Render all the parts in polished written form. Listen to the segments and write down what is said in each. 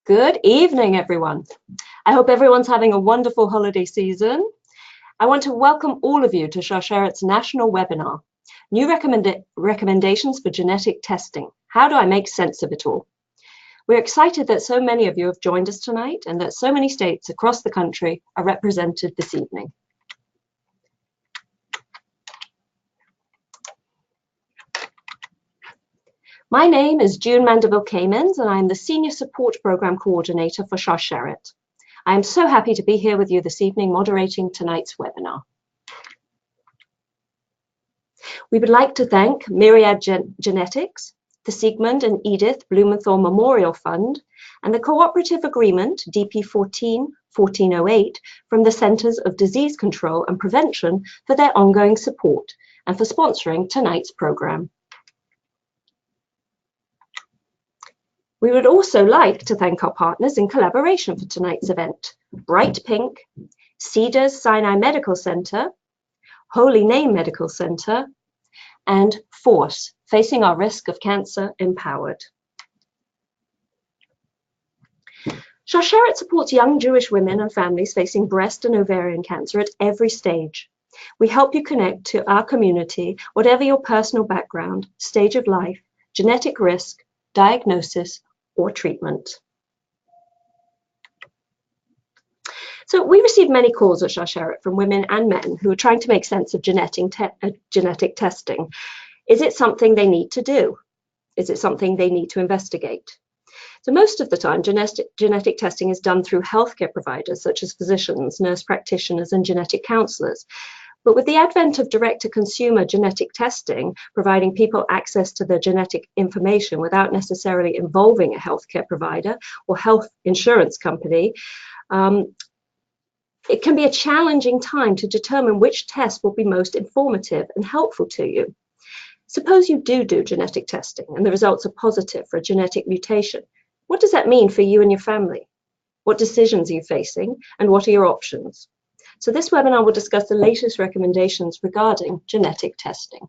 Good evening, everyone. I hope everyone's having a wonderful holiday season. I want to welcome all of you to Sharsheret national webinar, New Recommendations for Genetic Testing. How do I make sense of it all? We're excited that so many of you have joined us tonight and that so many states across the country are represented this evening. My name is June Mandeville-Kamens, and I'm the Senior Support Program Coordinator for Sharsheret. I am so happy to be here with you this evening moderating tonight's webinar. We would like to thank Myriad Genetics, the Sigmund and Edith Blumenthal Memorial Fund, and the Cooperative Agreement DP 14-1408 from the Centers of Disease Control and Prevention for their ongoing support and for sponsoring tonight's program. We would also like to thank our partners in collaboration for tonight's event: Bright Pink, Cedars Sinai Medical Center, Holy Name Medical Center, and Force, Facing Our Risk of Cancer Empowered. Sharsheret supports young Jewish women and families facing breast and ovarian cancer at every stage. We help you connect to our community, whatever your personal background, stage of life, genetic risk, diagnosis, or treatment. So we receive many calls at Sharsheret from women and men who are trying to make sense of genetic testing. Is it something they need to do? Is it something they need to investigate? So most of the time, genetic testing is done through healthcare providers such as physicians, nurse practitioners, and genetic counselors. But with the advent of direct-to-consumer genetic testing, providing people access to their genetic information without necessarily involving a healthcare provider or health insurance company, it can be a challenging time to determine which test will be most informative and helpful to you. Suppose you do genetic testing and the results are positive for a genetic mutation. What does that mean for you and your family? What decisions are you facing, and what are your options? So this webinar will discuss the latest recommendations regarding genetic testing.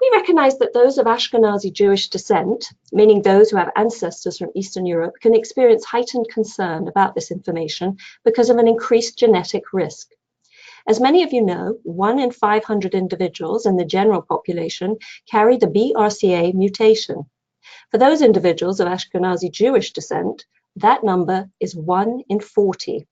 We recognize that those of Ashkenazi Jewish descent, meaning those who have ancestors from Eastern Europe, can experience heightened concern about this information because of an increased genetic risk. As many of you know, 1 in 500 individuals in the general population carry the BRCA mutation. For those individuals of Ashkenazi Jewish descent, that number is 1 in 40.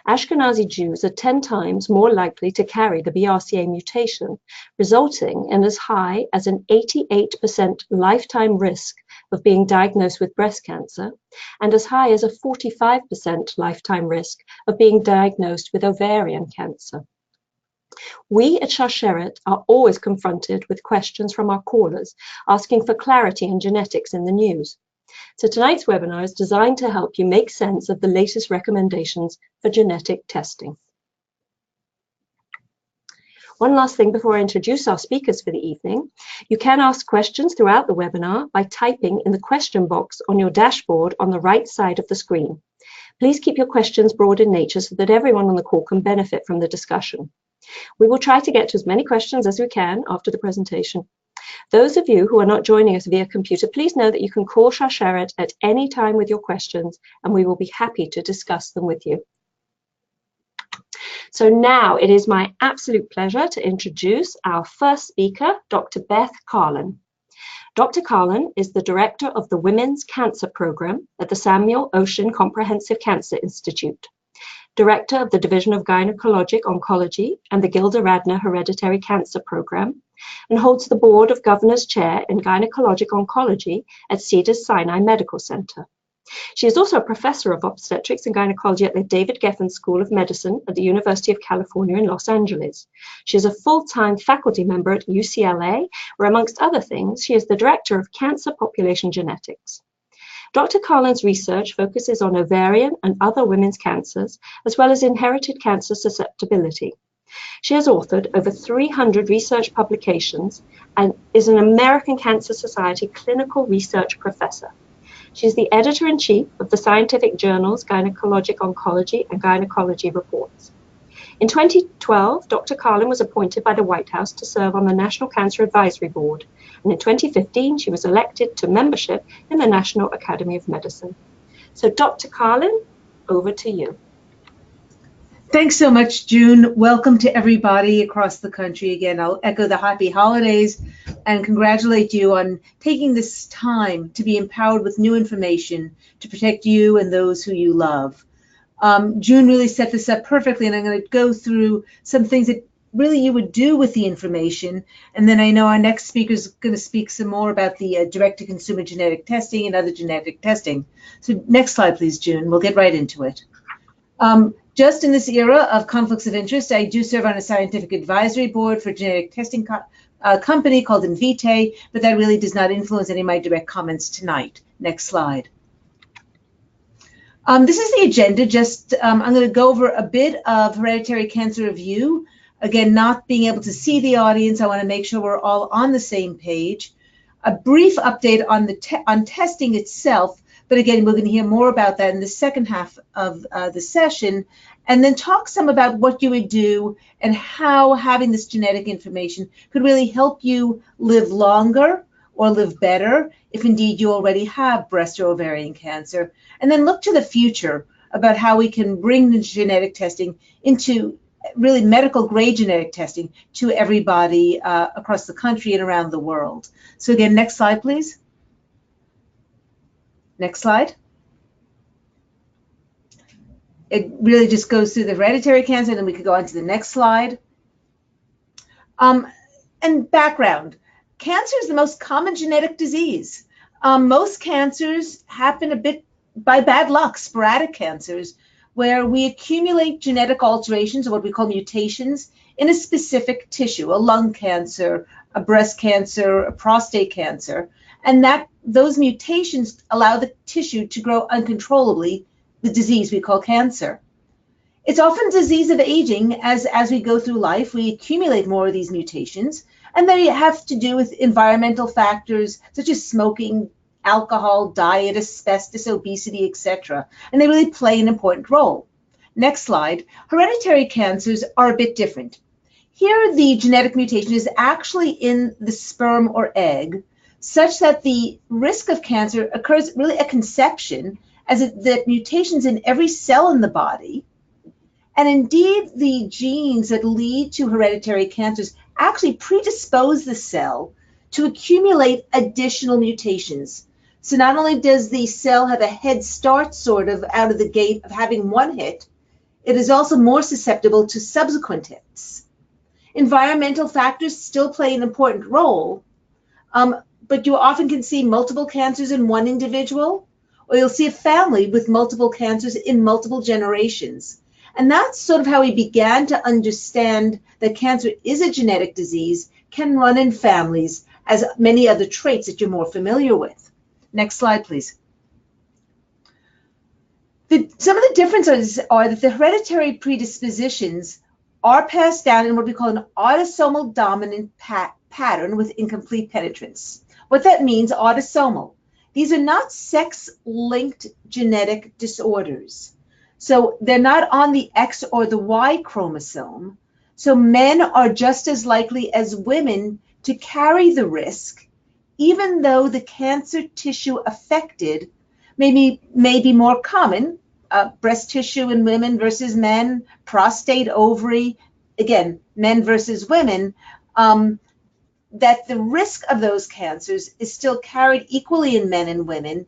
Ashkenazi Jews are 10 times more likely to carry the BRCA mutation, resulting in as high as an 88% lifetime risk of being diagnosed with breast cancer, and as high as a 45% lifetime risk of being diagnosed with ovarian cancer. We at Sharsheret are always confronted with questions from our callers asking for clarity in genetics in the news. So tonight's webinar is designed to help you make sense of the latest recommendations for genetic testing. One last thing before I introduce our speakers for the evening. You can ask questions throughout the webinar by typing in the question box on your dashboard on the right side of the screen. Please keep your questions broad in nature so that everyone on the call can benefit from the discussion. We will try to get to as many questions as we can after the presentation. Those of you who are not joining us via computer, please know that you can call Sharsheret at any time with your questions, and we will be happy to discuss them with you. So now it is my absolute pleasure to introduce our first speaker, Dr. Beth Carlin. Dr. Carlin is the director of the Women's Cancer Program at the Samuel Ocean Comprehensive Cancer Institute, director of the Division of Gynecologic Oncology and the Gilda Radner Hereditary Cancer Program, and holds the Board of Governors Chair in Gynecologic Oncology at Cedars Sinai Medical Center. She is also a professor of obstetrics and gynecology at the David Geffen School of Medicine at the University of California in Los Angeles. She is a full-time faculty member at UCLA, where, amongst other things, she is the director of cancer population genetics. Dr. Carlin's research focuses on ovarian and other women's cancers, as well as inherited cancer susceptibility. She has authored over 300 research publications and is an American Cancer Society clinical research professor. She is the editor-in-chief of the scientific journals Gynecologic Oncology and Gynecology Reports. In 2012, Dr. Carlin was appointed by the White House to serve on the National Cancer Advisory Board, and in 2015, she was elected to membership in the National Academy of Medicine. So Dr. Carlin, over to you. Thanks so much, June. Welcome to everybody across the country. Again, I'll echo the happy holidays and congratulate you on taking this time to be empowered with new information to protect you and those who you love. June really set this up perfectly, and I'm going to go through some things that really you would do with the information. And then I know our next speaker is going to speak some more about the direct-to-consumer genetic testing and other genetic testing. So next slide, please, June. We'll get right into it. Just in this era of conflicts of interest, I do serve on a scientific advisory board for a genetic testing company called Invitae, but that really does not influence any of my direct comments tonight. Next slide. This is the agenda. I'm going to go over a bit of hereditary cancer review. Again, not being able to see the audience, I want to make sure we're all on the same page. A brief update on testing itself, but again, we're going to hear more about that in the second half of the session, and then talk some about what you would do and how having this genetic information could really help you live longer or live better if indeed you already have breast or ovarian cancer, and then look to the future about how we can bring the genetic testing into really medical grade genetic testing to everybody across the country and around the world. So again, next slide, please. Next slide. It really just goes through the hereditary cancer, and then we could go on to the next slide. And background. Cancer is the most common genetic disease. Most cancers happen a bit by bad luck, sporadic cancers, where we accumulate genetic alterations, or what we call mutations, in a specific tissue, a lung cancer, a breast cancer, a prostate cancer, and those mutations allow the tissue to grow uncontrollably, the disease we call cancer. It's often a disease of aging. As we go through life, we accumulate more of these mutations, and they have to do with environmental factors such as smoking, alcohol, diet, asbestos, obesity, etc. And they really play an important role. Next slide. Hereditary cancers are a bit different. Here, the genetic mutation is actually in the sperm or egg, such that the risk of cancer occurs really at conception, as the mutations in every cell in the body. And indeed, the genes that lead to hereditary cancers actually predispose the cell to accumulate additional mutations. So not only does the cell have a head start sort of out of the gate of having one hit, it is also more susceptible to subsequent hits. Environmental factors still play an important role, but you often can see multiple cancers in one individual, or you'll see a family with multiple cancers in multiple generations. And that's sort of how we began to understand that cancer is a genetic disease, can run in families, as many other traits that you're more familiar with. Next slide, please. Some of the differences are that the hereditary predispositions are passed down in what we call an autosomal dominant pattern with incomplete penetrance. What that means, autosomal. These are not sex-linked genetic disorders. So they're not on the X or the Y chromosome. So men are just as likely as women to carry the risk, even though the cancer tissue affected may be more common, breast tissue in women versus men, prostate, ovary, again, men versus women, that the risk of those cancers is still carried equally in men and women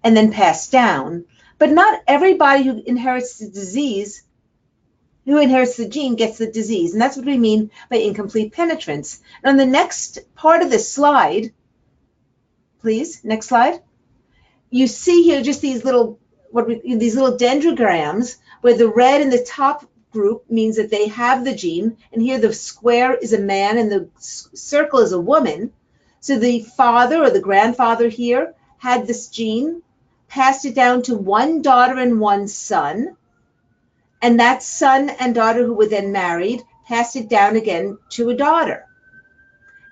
and then passed down. But not everybody who inherits the disease, who inherits the gene, gets the disease. And that's what we mean by incomplete penetrance. And on the next part of this slide, please, next slide, you see here just these little dendrograms where the red in the top group means that they have the gene, and here the square is a man and the circle is a woman. So the father or the grandfather here had this gene, passed it down to one daughter and one son, and that son and daughter who were then married passed it down again to a daughter.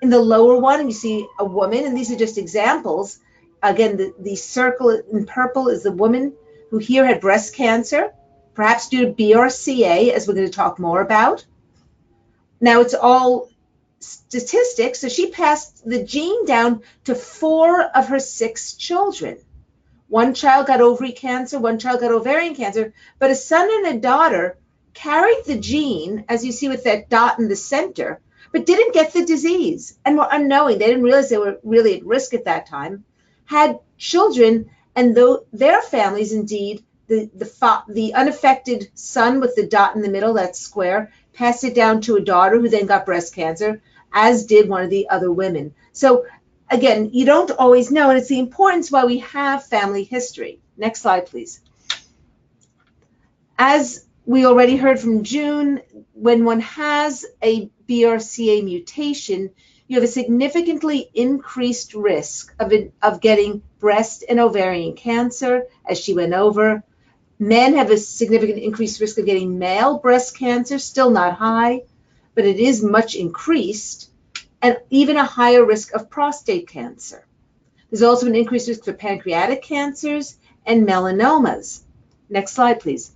In the lower one, you see a woman, and these are just examples. Again, the circle in purple is the woman who here had breast cancer, perhaps due to BRCA, as we're going to talk more about. Now, it's all statistics, so she passed the gene down to 4 of her 6 children. One child got ovary cancer, one child got ovarian cancer, but a son and a daughter carried the gene, as you see with that dot in the center, but didn't get the disease and were unknowing. They didn't realize they were really at risk at that time, had children, and though their families, indeed, the unaffected son with the dot in the middle, that square, passed it down to a daughter who then got breast cancer, as did one of the other women. So again, you don't always know, and it's the importance why we have family history. Next slide, please. As we already heard from June, when one has a BRCA mutation, you have a significantly increased risk of getting breast and ovarian cancer, as she went over. Men have a significant increased risk of getting male breast cancer, still not high, but it is much increased, and even a higher risk of prostate cancer. There's also an increased risk for pancreatic cancers and melanomas. Next slide, please.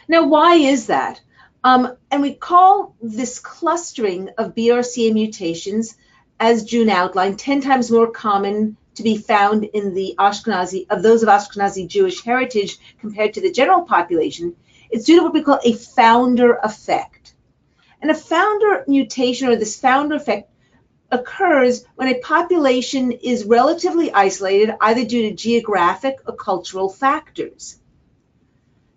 Now, why is that? And we call this clustering of BRCA mutations, as June outlined, 10 times more common to be found in the Ashkenazi, of those of Ashkenazi Jewish heritage compared to the general population. It's due to what we call a founder effect. And a founder mutation, or this founder effect, occurs when a population is relatively isolated, either due to geographic or cultural factors.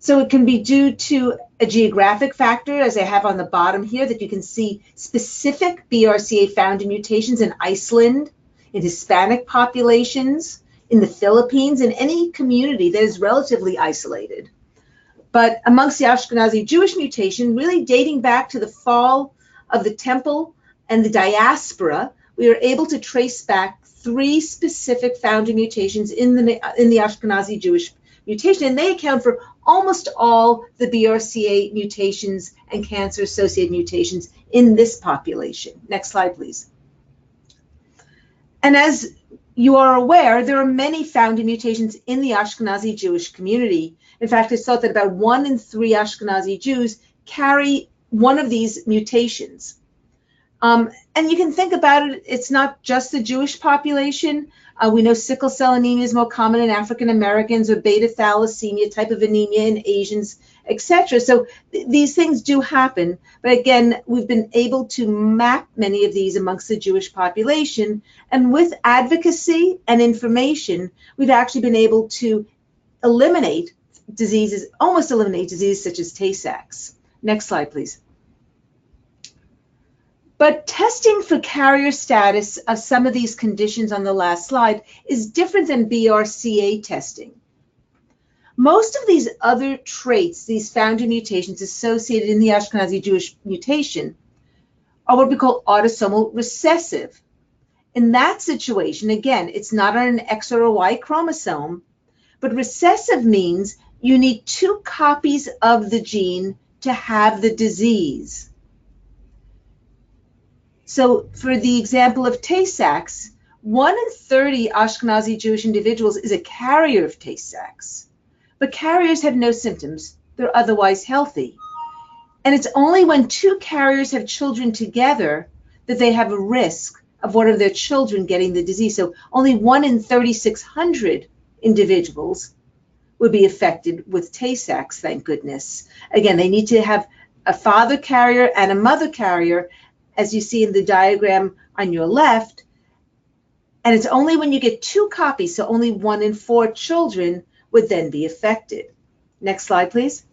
So it can be due to a geographic factor, as I have on the bottom here, that you can see specific BRCA founder mutations in Iceland, in Hispanic populations, in the Philippines, in any community that is relatively isolated. But amongst the Ashkenazi Jewish mutation, really dating back to the fall of the temple and the diaspora, we are able to trace back 3 specific founder mutations in the Ashkenazi Jewish mutation, and they account for almost all the BRCA mutations and cancer-associated mutations in this population. Next slide, please. And as you are aware, there are many founder mutations in the Ashkenazi Jewish community. In fact, it's thought that about 1 in 3 Ashkenazi Jews carry one of these mutations. And you can think about it, it's not just the Jewish population. We know sickle cell anemia is more common in African Americans, or beta thalassemia type of anemia in Asians, etc. So these things do happen. But again, we've been able to map many of these amongst the Jewish population. And with advocacy and information, we've actually been able to eliminate diseases, almost eliminate diseases such as Tay-Sachs. Next slide, please. But testing for carrier status of some of these conditions on the last slide is different than BRCA testing. Most of these other traits, these founder mutations associated in the Ashkenazi Jewish mutation, are what we call autosomal recessive. In that situation, again, it's not on an X or a Y chromosome, but recessive means you need 2 copies of the gene to have the disease. So for the example of Tay-Sachs, 1 in 30 Ashkenazi Jewish individuals is a carrier of Tay-Sachs, but carriers have no symptoms. They're otherwise healthy. And it's only when 2 carriers have children together that they have a risk of one of their children getting the disease. So only 1 in 3,600 individuals would be affected with Tay-Sachs, thank goodness. Again, they need to have a father carrier and a mother carrier, as you see in the diagram on your left, and it's only when you get 2 copies, so only 1 in 4 children would then be affected. Next slide, please.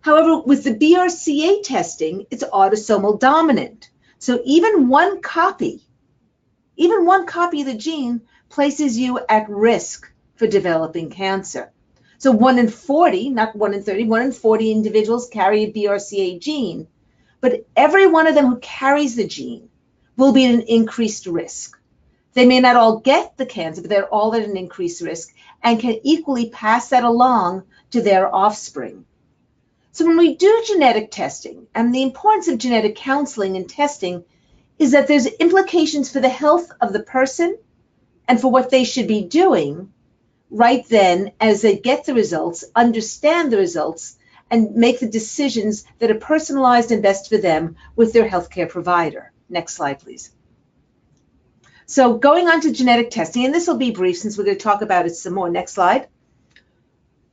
However, with the BRCA testing, it's autosomal dominant. So even one copy of the gene places you at risk for developing cancer. So 1 in 40, not 1 in 30, 1 in 40 individuals carry a BRCA gene, but every one of them who carries the gene will be at an increased risk. They may not all get the cancer, but they're all at an increased risk and can equally pass that along to their offspring. So when we do genetic testing, and the importance of genetic counseling and testing is that there's implications for the health of the person and for what they should be doing, right then as they get the results, understand the results, and make the decisions that are personalized and best for them with their healthcare provider. Next slide, please. So going on to genetic testing, and this will be brief since we're going to talk about it some more. Next slide.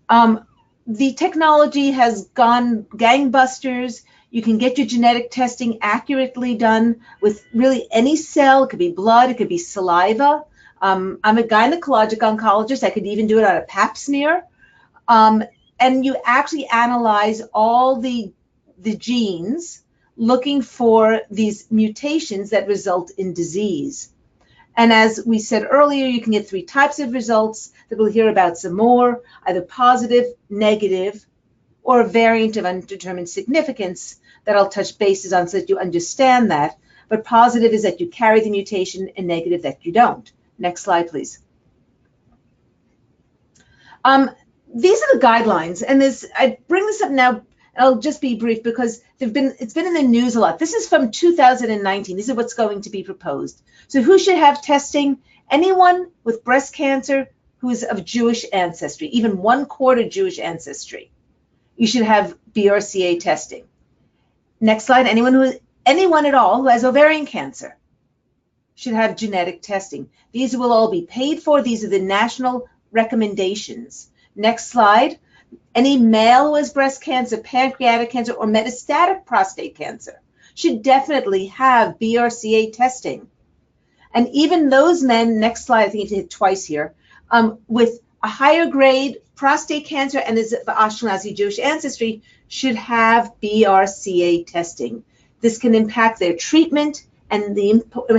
The technology has gone gangbusters. You can get your genetic testing accurately done with really any cell. It could be blood, it could be saliva. I'm a gynecologic oncologist. I could even do it on a pap smear. And you actually analyze all the genes looking for these mutations that result in disease. And as we said earlier, you can get 3 types of results that we'll hear about some more, either positive, negative, or a variant of undetermined significance that I'll touch bases on so that you understand that. But positive is that you carry the mutation, and negative that you don't. Next slide, please. These are the guidelines, and I bring this up now. I'll just be brief because it's been in the news a lot. This is from 2019. These are what's going to be proposed. So who should have testing? Anyone with breast cancer who is of Jewish ancestry, even 1/4 Jewish ancestry. You should have BRCA testing. Next slide. Anyone at all who has ovarian cancer should have genetic testing. These will all be paid for. These are the national recommendations. Next slide. Any male who has breast cancer, pancreatic cancer, or metastatic prostate cancer should definitely have BRCA testing. And even those men, next slide, I think you hit twice here, with a higher grade prostate cancer and is of Ashkenazi Jewish ancestry should have BRCA testing. This can impact their treatment and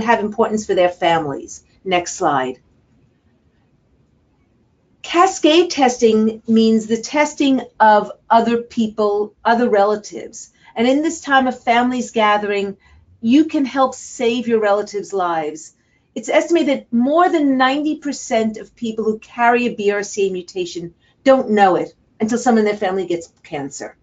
have importance for their families. Next slide. Cascade testing means the testing of other people, other relatives. And in this time of families gathering, you can help save your relatives' lives. It's estimated that more than 90% of people who carry a BRCA mutation don't know it until someone in their family gets cancer.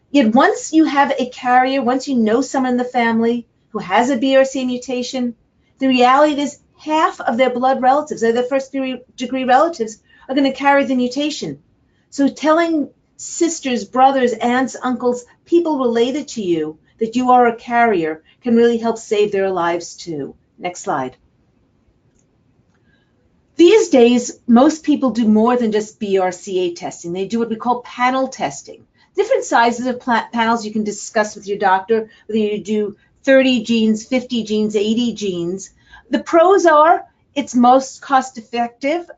Yet once you have a carrier, once you know someone in the family who has a BRCA mutation, the reality is half of their blood relatives, their first degree relatives, are going to carry the mutation. So telling sisters, brothers, aunts, uncles, people related to you that you are a carrier can really help save their lives too. Next slide. These days, most people do more than just BRCA testing. They do what we call panel testing. Different sizes of panels you can discuss with your doctor, whether you do 30 genes, 50 genes, 80 genes. The pros are it's most cost effective.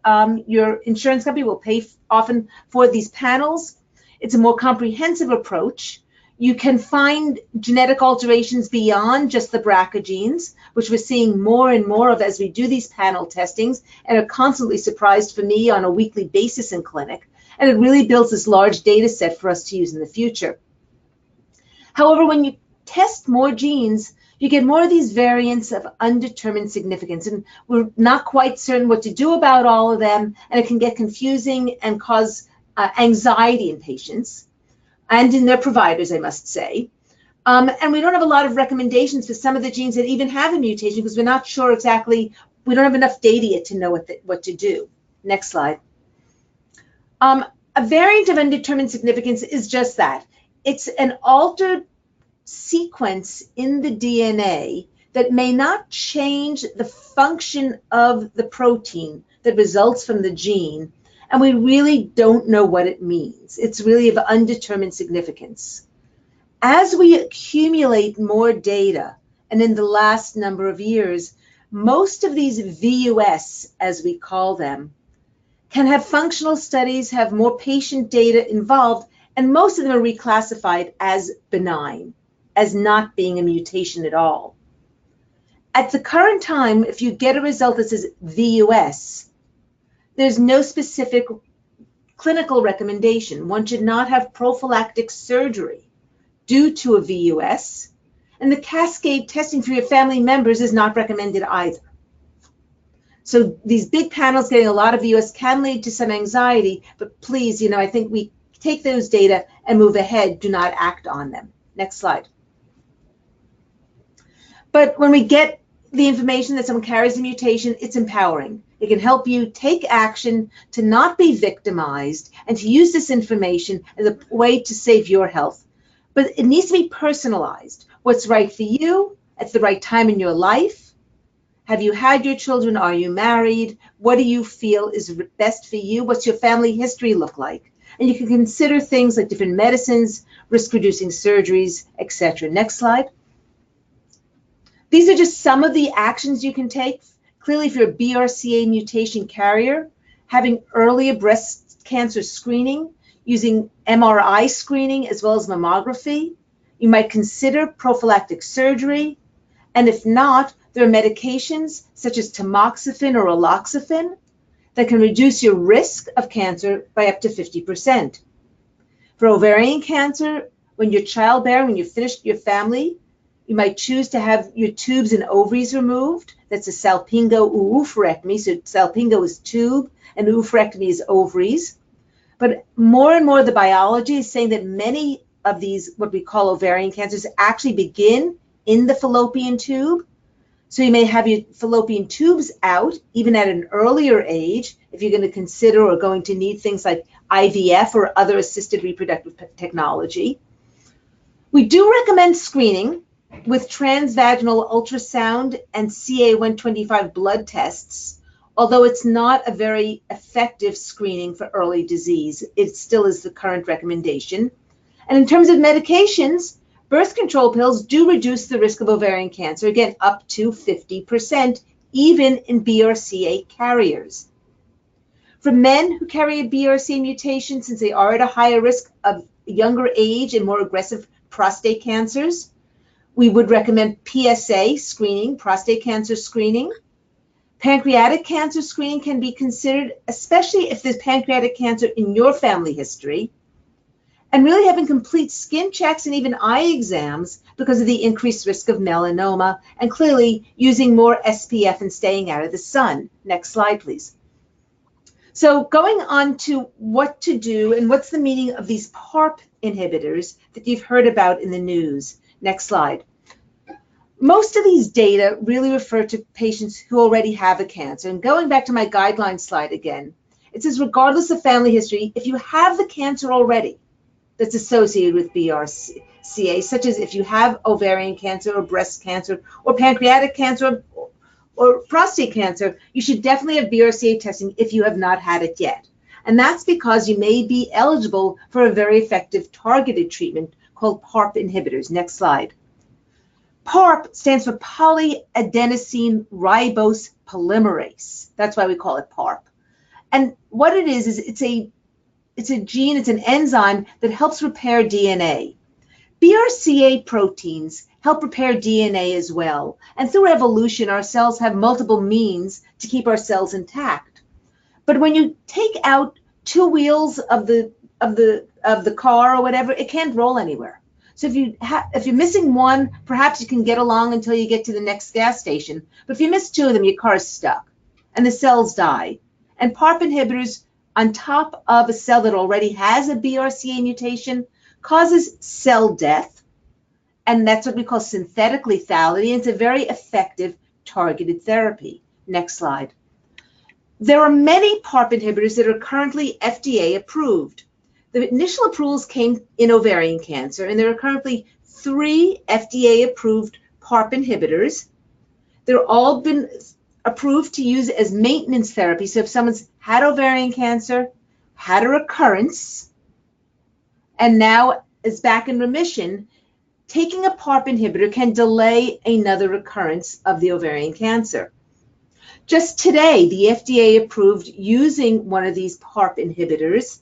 Your insurance company will pay often for these panels. It's a more comprehensive approach. You can find genetic alterations beyond just the BRCA genes, which we're seeing more and more of as we do these panel testings and are constantly surprised for me on a weekly basis in clinic. And it really builds this large data set for us to use in the future. However, when you test more genes, you get more of these variants of undetermined significance, and we're not quite certain what to do about all of them, and it can get confusing and cause anxiety in patients and in their providers, I must say. And we don't have a lot of recommendations for some of the genes that even have a mutation because we're not sure exactly, we don't have enough data yet to know what to do. Next slide. A variant of undetermined significance is just that. It's an altered sequence in the DNA that may not change the function of the protein that results from the gene, and we really don't know what it means. It's really of undetermined significance. As we accumulate more data, and in the last number of years, most of these VUS, as we call them, can have functional studies, have more patient data involved, and most of them are reclassified as benign, as not being a mutation at all. At the current time, if you get a result that says VUS, there's no specific clinical recommendation. One should not have prophylactic surgery due to a VUS, and the Cascade testing for your family members is not recommended either. So these big panels getting a lot of VUS can lead to some anxiety, but please, I think we take those data and move ahead, do not act on them. Next slide. But when we get the information that someone carries the mutation, it's empowering. It can help you take action to not be victimized and to use this information as a way to save your health. But it needs to be personalized. What's right for you at the right time in your life? Have you had your children? Are you married? What do you feel is best for you? What's your family history look like? And you can consider things like different medicines, risk-reducing surgeries, etc. Next slide. These are just some of the actions you can take. Clearly, if you're a BRCA mutation carrier, having earlier breast cancer screening, using MRI screening as well as mammography. You might consider prophylactic surgery. And if not, there are medications such as tamoxifen or aloxafen that can reduce your risk of cancer by up to 50%. For ovarian cancer, when you're childbearing, when you've finished your family, you might choose to have your tubes and ovaries removed. That's a salpingo-oophorectomy. So salpingo is tube and oophorectomy is ovaries. But more and more the biology is saying that many of these, what we call ovarian cancers, actually begin in the fallopian tube. So you may have your fallopian tubes out even at an earlier age if you're going to consider or going to need things like IVF or other assisted reproductive technology. We do recommend screening with transvaginal ultrasound and CA-125 blood tests, although it's not a very effective screening for early disease. It still is the current recommendation. And in terms of medications, birth control pills do reduce the risk of ovarian cancer, again, up to 50%, even in BRCA carriers. For men who carry a BRCA mutation, since they are at a higher risk of younger age and more aggressive prostate cancers, we would recommend PSA screening, prostate cancer screening. Pancreatic cancer screening can be considered, especially if there's pancreatic cancer in your family history. And really having complete skin checks and even eye exams because of the increased risk of melanoma, and clearly using more SPF and staying out of the sun. Next slide, please. So going on to what to do and what's the meaning of these PARP inhibitors that you've heard about in the news. Next slide. Most of these data really refer to patients who already have a cancer. And going back to my guideline slide again, it says regardless of family history, if you have the cancer already that's associated with BRCA, such as if you have ovarian cancer or breast cancer or pancreatic cancer or prostate cancer, you should definitely have BRCA testing if you have not had it yet. And that's because you may be eligible for a very effective targeted treatment called PARP inhibitors. Next slide. PARP stands for polyadenosine ribose polymerase. That's why we call it PARP. And what it is it's a gene, it's an enzyme that helps repair DNA. BRCA proteins help repair DNA as well. And through evolution, our cells have multiple means to keep our cells intact. But when you take out two wheels of the car or whatever, it can't roll anywhere. So if you're missing one, perhaps you can get along until you get to the next gas station. But if you miss two of them, your car is stuck and the cells die. And PARP inhibitors on top of a cell that already has a BRCA mutation causes cell death. And that's what we call synthetic lethality. And it's a very effective targeted therapy. Next slide. There are many PARP inhibitors that are currently FDA approved. The initial approvals came in ovarian cancer, and there are currently 3 FDA-approved PARP inhibitors. They're all been approved to use as maintenance therapy. So if someone's had ovarian cancer, had a recurrence, and now is back in remission, taking a PARP inhibitor can delay another recurrence of the ovarian cancer. Just today, the FDA approved using one of these PARP inhibitors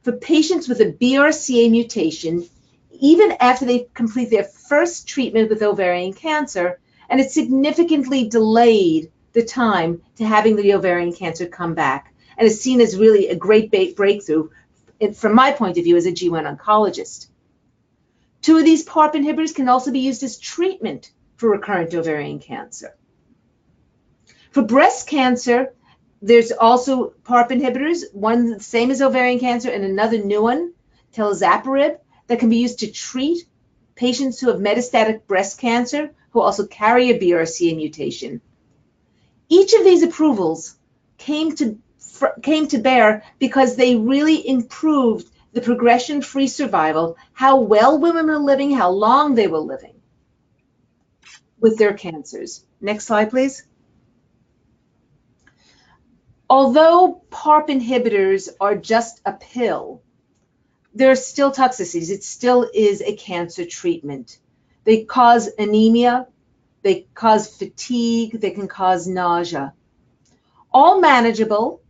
for patients with a BRCA mutation, even after they complete their first treatment with ovarian cancer, and it significantly delayed the time to having the ovarian cancer come back, and is seen as really a great breakthrough from my point of view as a G1 oncologist. 2 of these PARP inhibitors can also be used as treatment for recurrent ovarian cancer. For breast cancer, there's also PARP inhibitors, one the same as ovarian cancer and another new one, talazoparib, that can be used to treat patients who have metastatic breast cancer, who also carry a BRCA mutation. Each of these approvals came to bear because they really improved the progression-free survival, how well women were living, how long they were living with their cancers. Next slide, please. Although PARP inhibitors are just a pill, there are still toxicities. It still is a cancer treatment. They cause anemia, they cause fatigue, they can cause nausea. All manageable,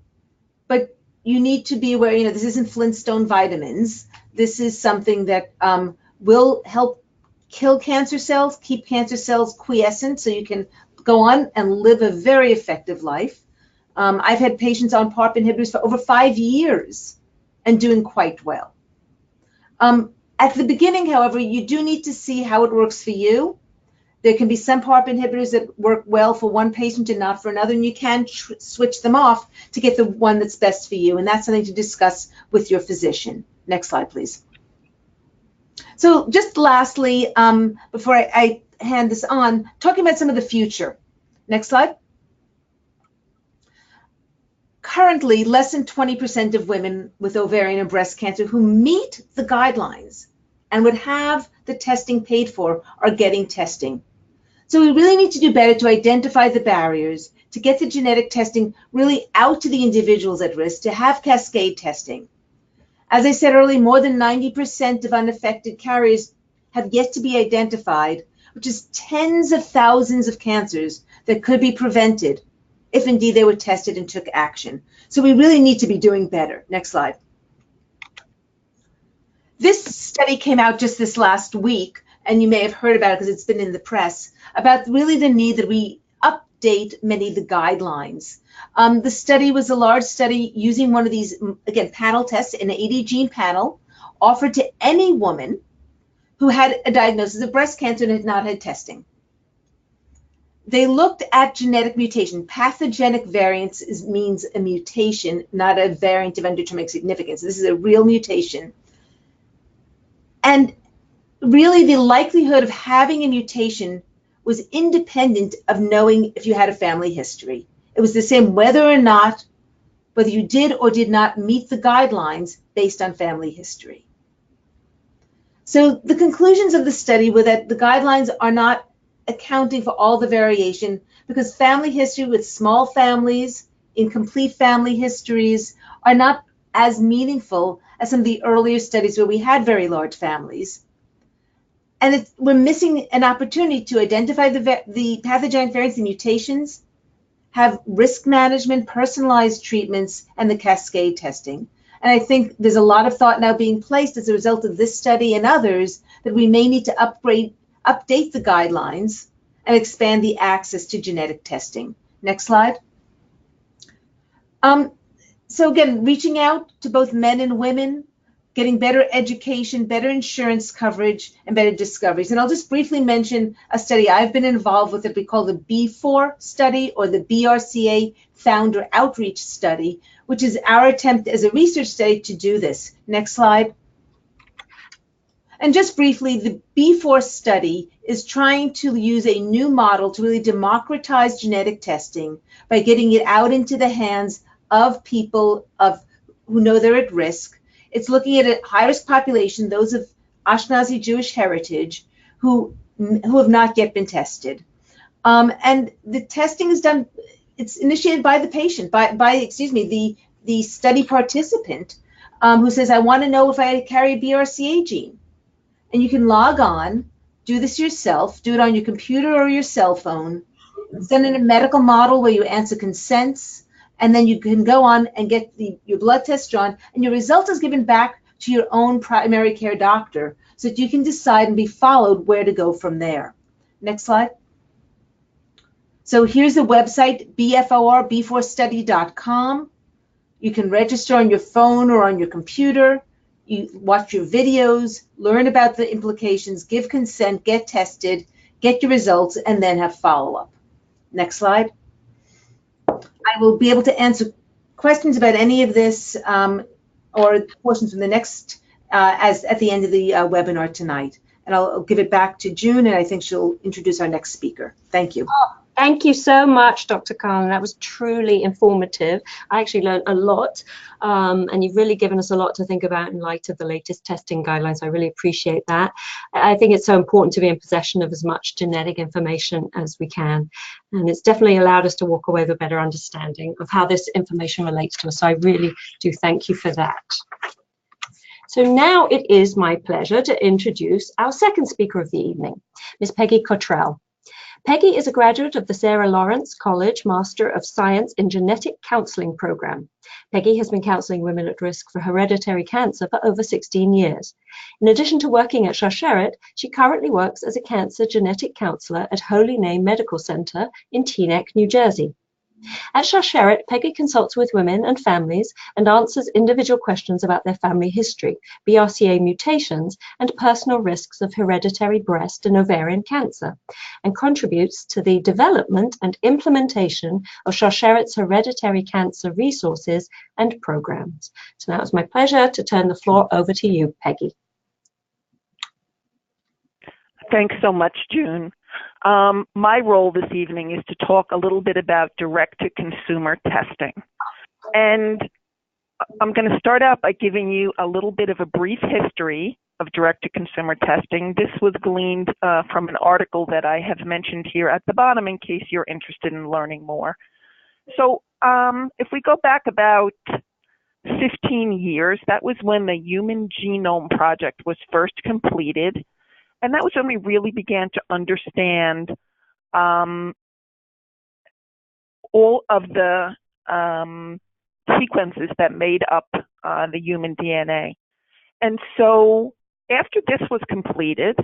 but you need to be aware, this isn't Flintstone vitamins. This is something that will help kill cancer cells, keep cancer cells quiescent so you can go on and live a very effective life. I've had patients on PARP inhibitors for over 5 years and doing quite well. At the beginning, however, you do need to see how it works for you. There can be some PARP inhibitors that work well for one patient and not for another, and you can switch them off to get the one that's best for you, and that's something to discuss with your physician. Next slide, please. So just lastly, before I hand this on, talking about some of the future. Next slide. Currently, less than 20% of women with ovarian and breast cancer who meet the guidelines and would have the testing paid for are getting testing. So we really need to do better to identify the barriers, to get the genetic testing really out to the individuals at risk, to have cascade testing. As I said earlier, more than 90% of unaffected carriers have yet to be identified, which is tens of thousands of cancers that could be prevented if indeed they were tested and took action. So we really need to be doing better. Next slide. This study came out just this last week, and you may have heard about it because it's been in the press, about really the need that we update many of the guidelines. The study was a large study using one of these, again, panel tests, an 80-gene panel, offered to any woman who had a diagnosis of breast cancer and had not had testing. They looked at genetic mutation. Pathogenic variance means a mutation, not a variant of undetermined significance. This is a real mutation. And really, the likelihood of having a mutation was independent of knowing if you had a family history. It was the same whether you did or did not meet the guidelines based on family history. So the conclusions of the study were that the guidelines are not accounting for all the variation because family history with small families, incomplete family histories are not as meaningful as some of the earlier studies where we had very large families. And we're missing an opportunity to identify the pathogenic variants and mutations, have risk management, personalized treatments, and the cascade testing. And I think there's a lot of thought now being placed as a result of this study and others that we may need to update the guidelines and expand the access to genetic testing. Next slide. So again, reaching out to both men and women, getting better education, better insurance coverage, and better discoveries. And I'll just briefly mention a study I've been involved with that we call the B4 study, or the BRCA Founder Outreach Study, which is our attempt as a research study to do this. Next slide. And just briefly, the B4 study is trying to use a new model to really democratize genetic testing by getting it out into the hands of people who know they're at risk. It's looking at a high-risk population, those of Ashkenazi Jewish heritage, who have not yet been tested. And the testing is done, it's initiated by the patient, the study participant who says, I want to know if I carry a BRCA gene. And you can log on, do this yourself, do it on your computer or your cell phone. It's done in a medical model where you answer consents, and then you can go on and get your blood test drawn, and your result is given back to your own primary care doctor so that you can decide and be followed where to go from there. Next slide. So here's the website, b4study.com. You can register on your phone or on your computer. You watch your videos, learn about the implications, give consent, get tested, get your results, and then have follow-up. Next slide. I will be able to answer questions about any of this or portions from the next at the end of the webinar tonight. And I'll give it back to June, and I think she'll introduce our next speaker. Thank you. Oh, thank you so much, Dr. Carlin. That was truly informative. I actually learned a lot, and you've really given us a lot to think about in light of the latest testing guidelines. I really appreciate that. I think it's so important to be in possession of as much genetic information as we can, and it's definitely allowed us to walk away with a better understanding of how this information relates to us. So I really do thank you for that. So now it is my pleasure to introduce our second speaker of the evening, Ms. Peggy Cottrell. Peggy is a graduate of the Sarah Lawrence College Master of Science in Genetic Counseling program. Peggy has been counseling women at risk for hereditary cancer for over 16 years. In addition to working at Sharsheret, she currently works as a cancer genetic counselor at Holy Name Medical Center in Teaneck, New Jersey. At Sharsheret, Peggy consults with women and families and answers individual questions about their family history, BRCA mutations, and personal risks of hereditary breast and ovarian cancer, and contributes to the development and implementation of Sharsheret's hereditary cancer resources and programs. So now it's my pleasure to turn the floor over to you, Peggy. Thanks so much, June. My role this evening is to talk a little bit about direct-to-consumer testing. And I'm going to start out by giving you a little bit of a brief history of direct-to-consumer testing. This was gleaned from an article that I have mentioned here at the bottom in case you're interested in learning more. So if we go back about 15 years, that was when the Human Genome Project was first completed. And that was when we really began to understand all of the sequences that made up the human DNA. And so after this was completed,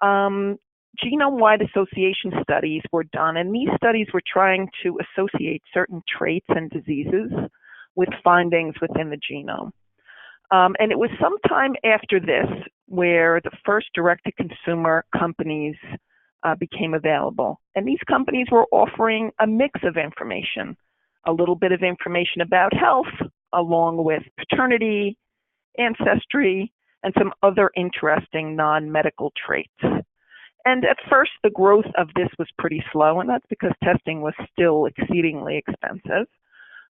genome-wide association studies were done, and these studies were trying to associate certain traits and diseases with findings within the genome. And it was sometime after this where the first direct-to-consumer companies became available. And these companies were offering a mix of information, a little bit of information about health, along with paternity, ancestry, and some other interesting non-medical traits. And at first, the growth of this was pretty slow, and that's because testing was still exceedingly expensive.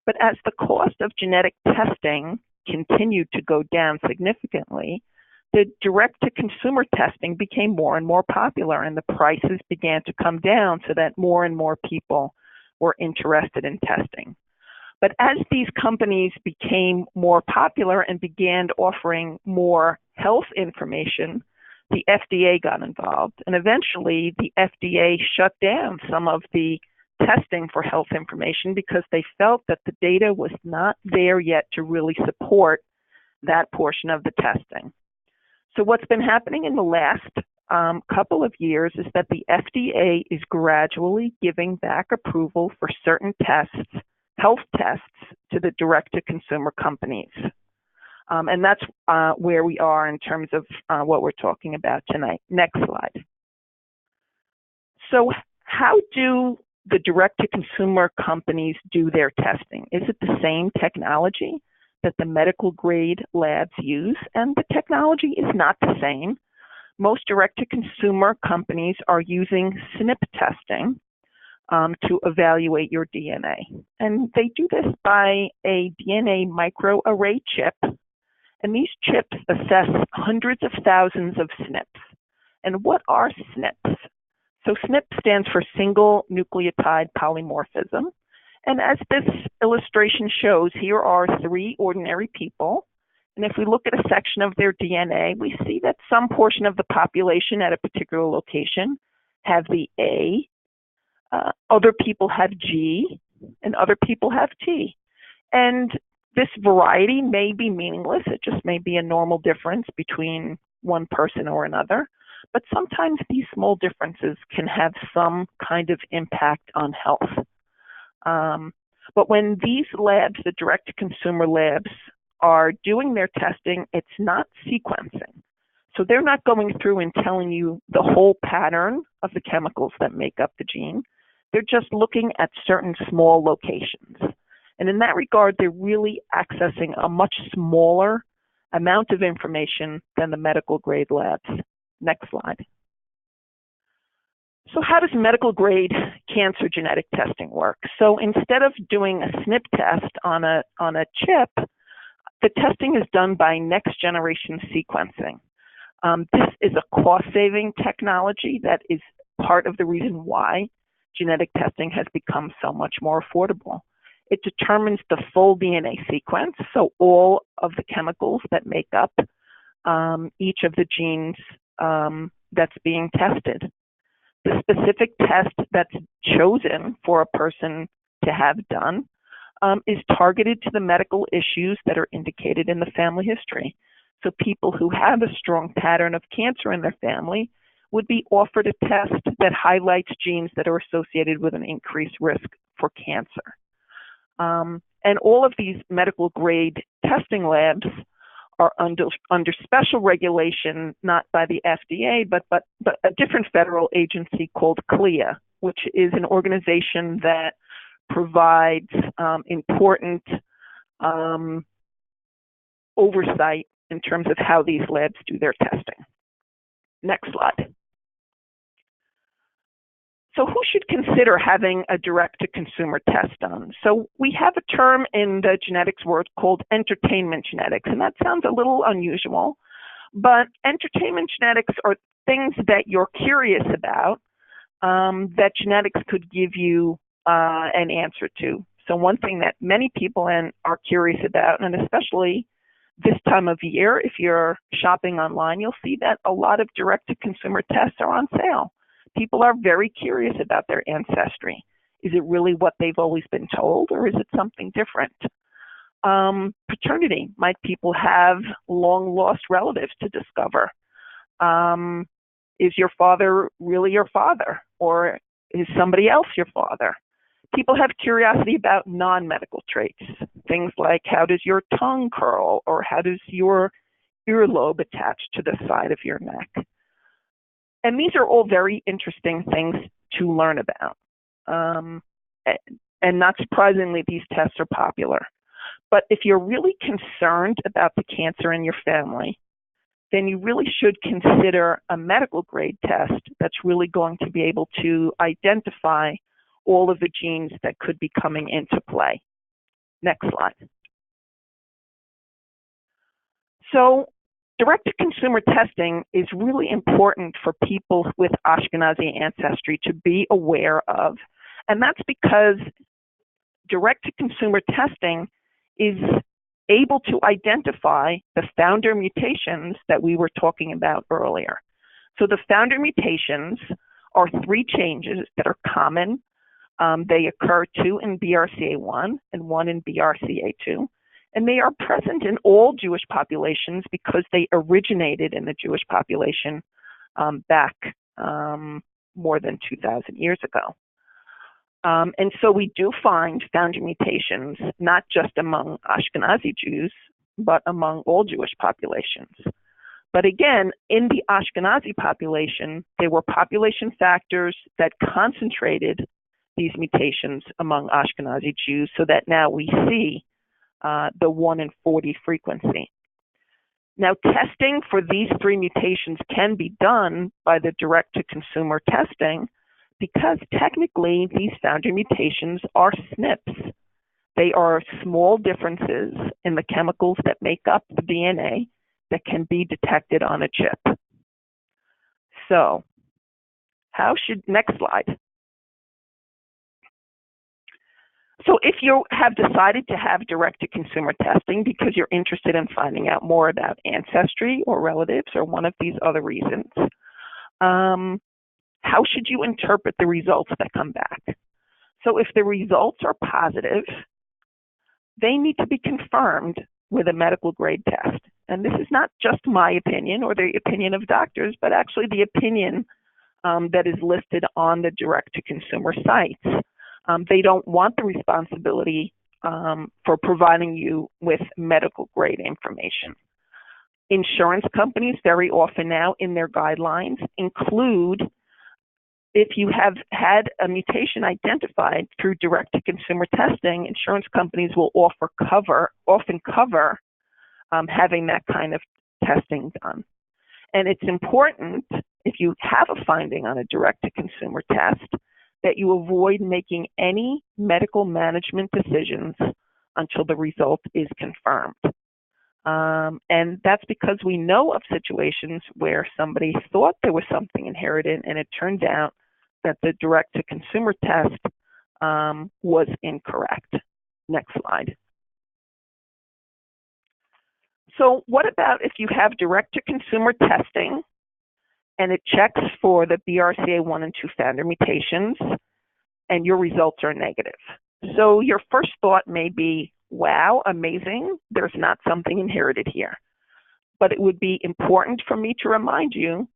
But as the cost of genetic testing continued to go down significantly, the direct-to-consumer testing became more and more popular, and the prices began to come down so that more and more people were interested in testing. But as these companies became more popular and began offering more health information, the FDA got involved, and eventually the FDA shut down some of the testing for health information because they felt that the data was not there yet to really support that portion of the testing. So what's been happening in the last couple of years is that the FDA is gradually giving back approval for certain tests, health tests, to the direct-to-consumer companies. And that's where we are in terms of what we're talking about tonight. Next slide. So how do the direct-to-consumer companies do their testing? Is it the same technology that the medical grade labs use? And the technology is not the same. Most direct-to-consumer companies are using SNP testing to evaluate your DNA. And they do this by a DNA microarray chip. And these chips assess hundreds of thousands of SNPs. And what are SNPs? So SNP stands for single nucleotide polymorphism. And as this illustration shows, here are three ordinary people. And if we look at a section of their DNA, we see that some portion of the population at a particular location have the A, other people have G, and other people have T. And this variety may be meaningless. It just may be a normal difference between one person or another. But sometimes these small differences can have some kind of impact on health. But when these labs, the direct-to-consumer labs, are doing their testing, it's not sequencing. So they're not going through and telling you the whole pattern of the chemicals that make up the gene. They're just looking at certain small locations. And in that regard, they're really accessing a much smaller amount of information than the medical grade labs. Next slide. So how does medical grade cancer genetic testing work? So instead of doing a SNP test on a chip, the testing is done by next generation sequencing. This is a cost-saving technology that is part of the reason why genetic testing has become so much more affordable. It determines the full DNA sequence, so all of the chemicals that make up each of the genes that's being tested. The specific test that's chosen for a person to have done is targeted to the medical issues that are indicated in the family history. So people who have a strong pattern of cancer in their family would be offered a test that highlights genes that are associated with an increased risk for cancer. And all of these medical grade testing labs are under special regulation, not by the FDA, but a different federal agency called CLIA, which is an organization that provides important oversight in terms of how these labs do their testing. Next slide. So who should consider having a direct-to-consumer test done? So we have a term in the genetics world called entertainment genetics, and that sounds a little unusual, but entertainment genetics are things that you're curious about that genetics could give you an answer to. So one thing that many people are curious about, and especially this time of year, if you're shopping online, you'll see that a lot of direct-to-consumer tests are on sale. People are very curious about their ancestry. Is it really what they've always been told, or is it something different? Paternity. Might people have long-lost relatives to discover? Is your father really your father, or is somebody else your father? People have curiosity about non-medical traits. Things like, how does your tongue curl, or how does your earlobe attach to the side of your neck? And these are all very interesting things to learn about. And not surprisingly, these tests are popular. But if you're really concerned about the cancer in your family, then you really should consider a medical grade test that's really going to be able to identify all of the genes that could be coming into play. Next slide. So direct-to-consumer testing is really important for people with Ashkenazi ancestry to be aware of, and that's because direct-to-consumer testing is able to identify the founder mutations that we were talking about earlier. So the founder mutations are 3 changes that are common. They occur 2 in BRCA1 and 1 in BRCA2. And they are present in all Jewish populations because they originated in the Jewish population back more than 2,000 years ago. And so we do find founder mutations not just among Ashkenazi Jews, but among all Jewish populations. But again, in the Ashkenazi population, there were population factors that concentrated these mutations among Ashkenazi Jews, so that now we see the 1 in 40 frequency. Now, testing for these 3 mutations can be done by the direct-to-consumer testing because technically these founder mutations are SNPs. They are small differences in the chemicals that make up the DNA that can be detected on a chip. So, next slide. So if you have decided to have direct-to-consumer testing because you're interested in finding out more about ancestry or relatives or one of these other reasons, how should you interpret the results that come back? So if the results are positive, they need to be confirmed with a medical grade test. And this is not just my opinion or the opinion of doctors, but actually the opinion that is listed on the direct-to-consumer sites. They don't want the responsibility for providing you with medical grade information. Insurance companies very often now in their guidelines include, if you have had a mutation identified through direct-to-consumer testing, insurance companies will often cover having that kind of testing done. And it's important, if you have a finding on a direct-to-consumer test, that you avoid making any medical management decisions until the result is confirmed. And that's because we know of situations where somebody thought there was something inherited, and it turned out that the direct-to-consumer test was incorrect. Next slide. So what about if you have direct-to-consumer testing and it checks for the BRCA1 and 2 founder mutations and your results are negative? So your first thought may be, wow, amazing, there's not something inherited here. But it would be important for me to remind you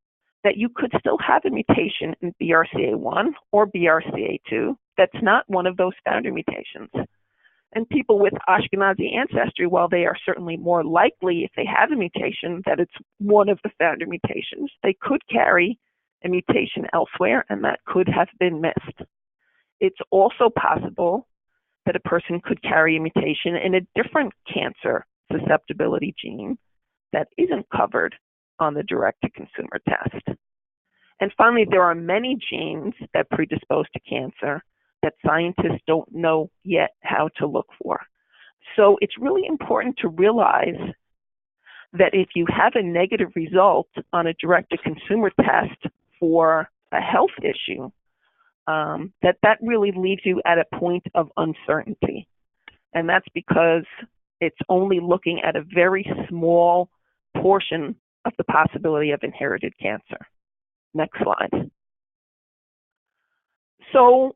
that you could still have a mutation in BRCA1 or BRCA2 that's not one of those founder mutations. And people with Ashkenazi ancestry, while they are certainly more likely, if they have a mutation, that it's one of the founder mutations, they could carry a mutation elsewhere, and that could have been missed. It's also possible that a person could carry a mutation in a different cancer susceptibility gene that isn't covered on the direct-to-consumer test. And finally, there are many genes that predispose to cancer that scientists don't know yet how to look for. So it's really important to realize that if you have a negative result on a direct-to-consumer test for a health issue, that really leaves you at a point of uncertainty. And that's because it's only looking at a very small portion of the possibility of inherited cancer. Next slide. So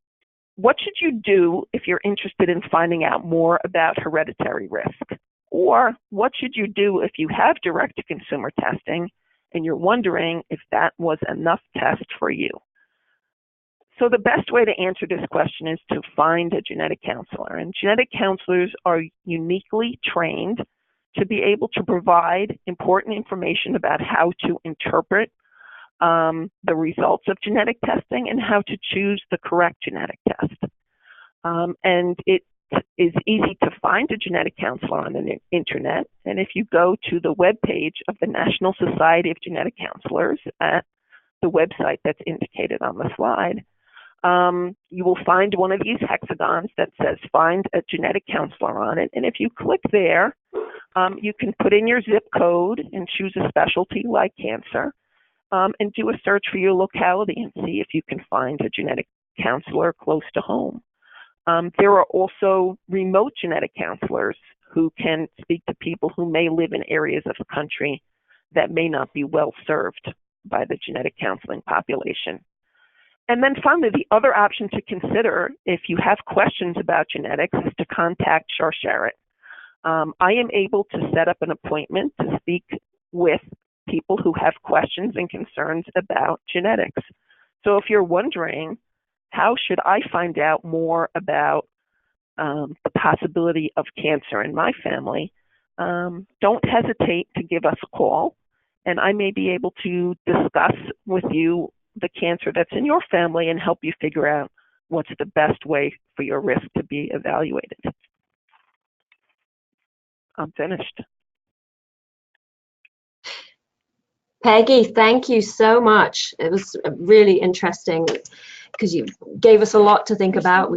what should you do if you're interested in finding out more about hereditary risk? Or what should you do if you have direct-to-consumer testing and you're wondering if that was enough test for you? So the best way to answer this question is to find a genetic counselor. And genetic counselors are uniquely trained to be able to provide important information about how to interpret the results of genetic testing and how to choose the correct genetic test. And it is easy to find a genetic counselor on the internet. And if you go to the webpage of the National Society of Genetic Counselors at the website that's indicated on the slide, you will find one of these hexagons that says find a genetic counselor on it. And if you click there, you can put in your zip code and choose a specialty like cancer. And do a search for your locality and see if you can find a genetic counselor close to home. There are also remote genetic counselors who can speak to people who may live in areas of the country that may not be well served by the genetic counseling population. And then finally, the other option to consider if you have questions about genetics is to contact Sharsheret. I am able to set up an appointment to speak with people who have questions and concerns about genetics. So if you're wondering, how should I find out more about the possibility of cancer in my family, don't hesitate to give us a call, and I may be able to discuss with you the cancer that's in your family and help you figure out what's the best way for your risk to be evaluated. I'm finished. Peggy, thank you so much. It was really interesting because you gave us a lot to think about.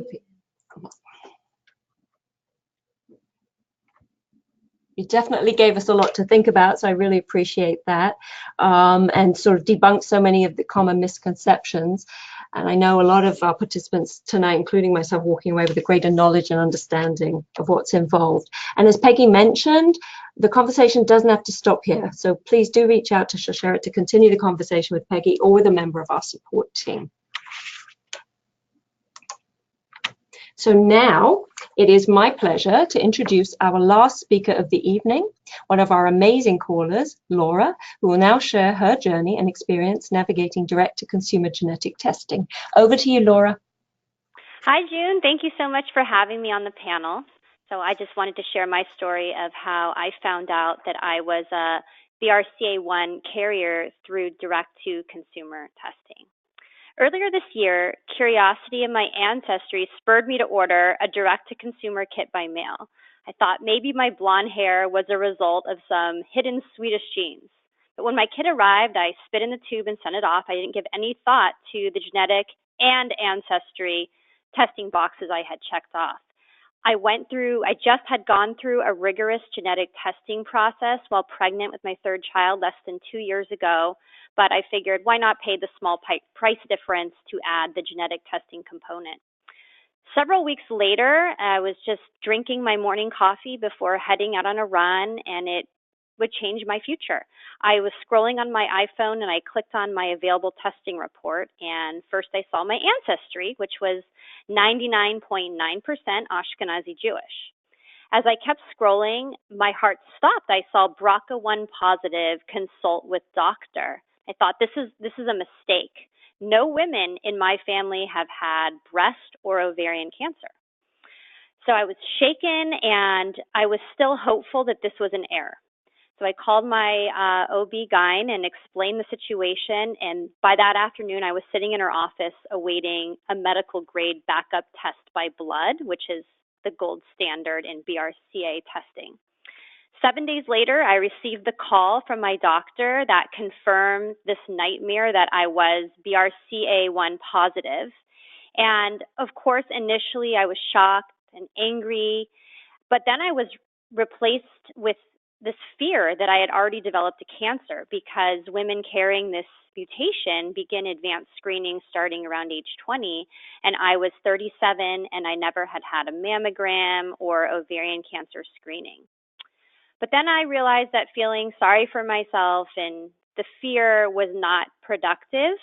You definitely gave us a lot to think about, so I really appreciate that, and sort of debunked so many of the common misconceptions. And I know a lot of our participants tonight, including myself, walking away with a greater knowledge and understanding of what's involved. And as Peggy mentioned, the conversation doesn't have to stop here. So please do reach out to Sharsheret to continue the conversation with Peggy or with a member of our support team. So now it is my pleasure to introduce our last speaker of the evening, one of our amazing callers, Laura, who will now share her journey and experience navigating direct-to-consumer genetic testing. Over to you, Laura. Hi, June. Thank you so much for having me on the panel. So I just wanted to share my story of how I found out that I was a BRCA1 carrier through direct-to-consumer testing. Earlier this year, curiosity in my ancestry spurred me to order a direct-to-consumer kit by mail. I thought maybe my blonde hair was a result of some hidden Swedish genes. But when my kid arrived, I spit in the tube and sent it off. I didn't give any thought to the genetic and ancestry testing boxes I had checked off. I just had gone through a rigorous genetic testing process while pregnant with my third child less than 2 years ago, but I figured why not pay the small price difference to add the genetic testing component. Several weeks later, I was just drinking my morning coffee before heading out on a run, and it would change my future. I was scrolling on my iPhone and I clicked on my available testing report, and first I saw my ancestry, which was 99.9% Ashkenazi Jewish. As I kept scrolling, my heart stopped. I saw BRCA1 positive, consult with doctor. I thought, this is a mistake. No women in my family have had breast or ovarian cancer. So I was shaken, and I was still hopeful that this was an error. So I called my OB-GYN and explained the situation, and by that afternoon, I was sitting in her office awaiting a medical grade backup test by blood, which is the gold standard in BRCA testing. 7 days later, I received the call from my doctor that confirmed this nightmare that I was BRCA1 positive. And of course, initially I was shocked and angry, but then I was replaced with this fear that I had already developed a cancer, because women carrying this mutation begin advanced screening starting around age 20, and I was 37 and I never had had a mammogram or ovarian cancer screening. But then I realized that feeling sorry for myself and the fear was not productive.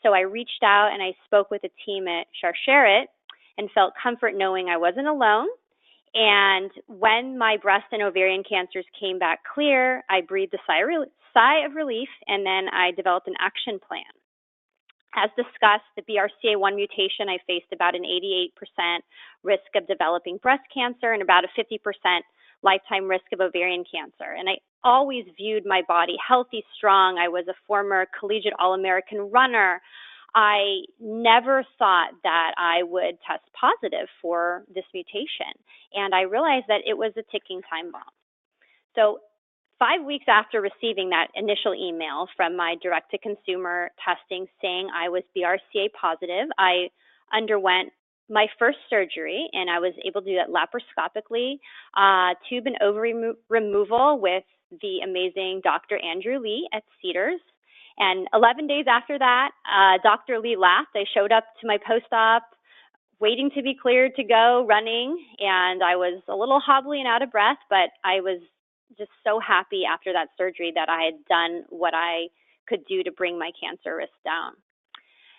So I reached out and I spoke with a team at Charceret and felt comfort knowing I wasn't alone. And when my breast and ovarian cancers came back clear, I breathed a sigh of relief, and then I developed an action plan. As discussed, the BRCA1 mutation, I faced about an 88% risk of developing breast cancer and about a 50% lifetime risk of ovarian cancer. And I always viewed my body healthy, strong. I was a former collegiate All-American runner. I never thought that I would test positive for this mutation. And I realized that it was a ticking time bomb. So 5 weeks after receiving that initial email from my direct-to-consumer testing saying I was BRCA positive, I underwent my first surgery, and I was able to do that laparoscopically, tube and ovary removal with the amazing Dr. Andrew Lee at Cedars. And 11 days after that, Dr. Lee laughed. I showed up to my post-op, waiting to be cleared to go running, and I was a little hobbly and out of breath, but I was just so happy after that surgery that I had done what I could do to bring my cancer risk down.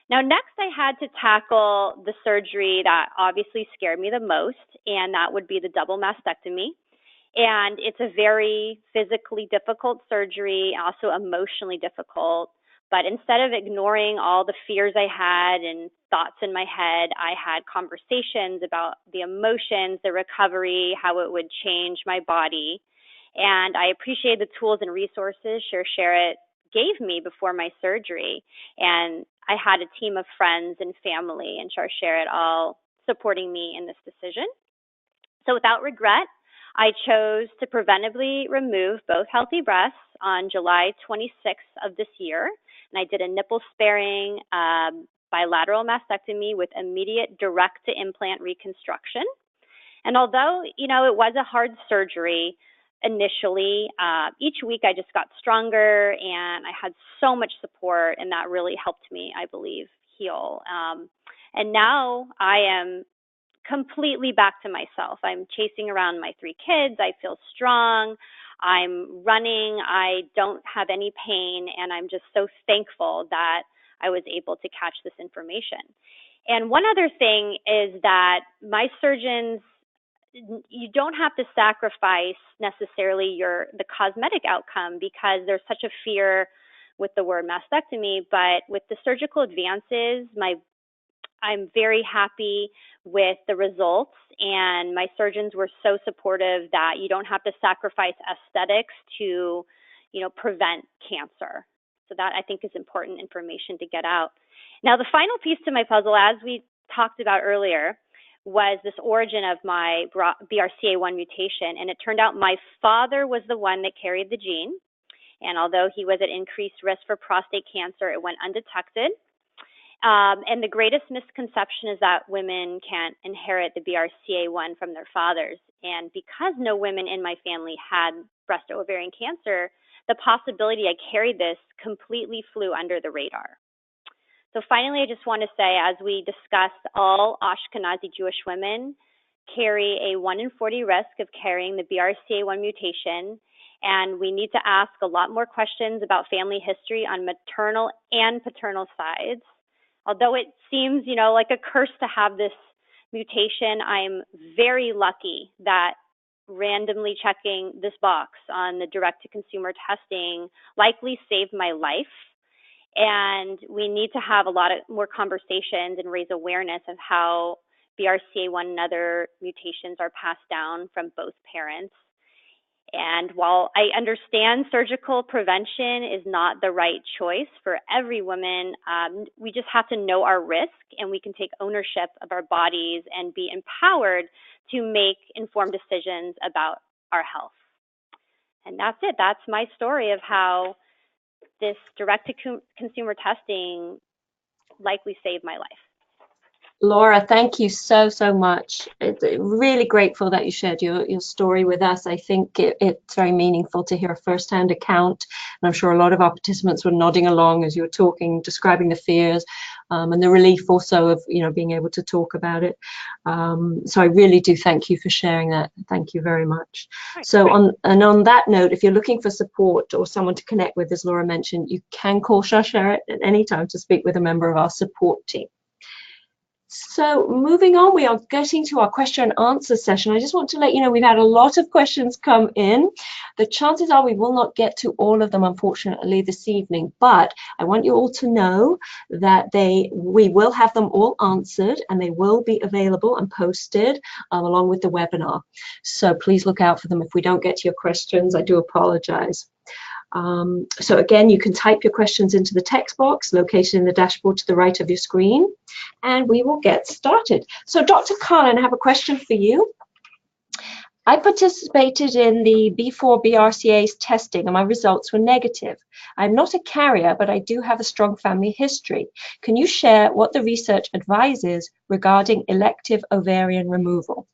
Now, next I had to tackle the surgery that obviously scared me the most, and that would be the double mastectomy. And it's a very physically difficult surgery, also emotionally difficult. But instead of ignoring all the fears I had and thoughts in my head, I had conversations about the emotions, the recovery, how it would change my body. And I appreciate the tools and resources Charceret gave me before my surgery. And I had a team of friends and family and Charceret all supporting me in this decision. So without regret, I chose to preventively remove both healthy breasts on July 26th of this year. And I did a nipple-sparing bilateral mastectomy with immediate direct-to-implant reconstruction. And although, it was a hard surgery initially, each week I just got stronger, and I had so much support, and that really helped me, I believe, heal. And now I am completely back to myself. I'm chasing around my 3 kids. I feel strong. I'm running. I don't have any pain. And I'm just so thankful that I was able to catch this information. And one other thing is that my surgeons, you don't have to sacrifice necessarily the cosmetic outcome, because there's such a fear with the word mastectomy. But with the surgical advances, I'm very happy with the results, and my surgeons were so supportive that you don't have to sacrifice aesthetics to, prevent cancer. So that, I think, is important information to get out. Now, the final piece to my puzzle, as we talked about earlier, was this origin of my BRCA1 mutation, and it turned out my father was the one that carried the gene, And although he was at increased risk for prostate cancer, it went undetected. And the greatest misconception is that women can't inherit the BRCA1 from their fathers. And because no women in my family had breast or ovarian cancer, the possibility I carried this completely flew under the radar. So finally, I just want to say, as we discussed, all Ashkenazi Jewish women carry a 1 in 40 risk of carrying the BRCA1 mutation. And we need to ask a lot more questions about family history on maternal and paternal sides. Although it seems, like a curse to have this mutation, I'm very lucky that randomly checking this box on the direct-to-consumer testing likely saved my life. And we need to have a lot of more conversations and raise awareness of how BRCA1 and other mutations are passed down from both parents. And while I understand surgical prevention is not the right choice for every woman, we just have to know our risk, and we can take ownership of our bodies and be empowered to make informed decisions about our health. And that's it. That's my story of how this direct-to-consumer testing likely saved my life. Laura, thank you so much. It's really grateful that you shared your story with us. I think it's very meaningful to hear a first-hand account, and I'm sure a lot of our participants were nodding along as you were talking, describing the fears, and the relief also of being able to talk about it. So I really do thank you for sharing that. Thank you very much. So on that note, if you're looking for support or someone to connect with, as Laura mentioned, you can call Shasheret at any time to speak with a member of our support team. So moving on, we are getting to our question and answer session. I just want to let you know we've had a lot of questions come in. The chances are we will not get to all of them, unfortunately, this evening, but I want you all to know that we will have them all answered, and they will be available and posted along with the webinar. So please look out for them. If we don't get to your questions, I do apologize. So again, you can type your questions into the text box located in the dashboard to the right of your screen, and we will get started. So Dr. Carlin, I have a question for you. I participated in the B4 BRCA testing and my results were negative. I'm not a carrier, but I do have a strong family history. Can you share what the research advises regarding elective ovarian removal?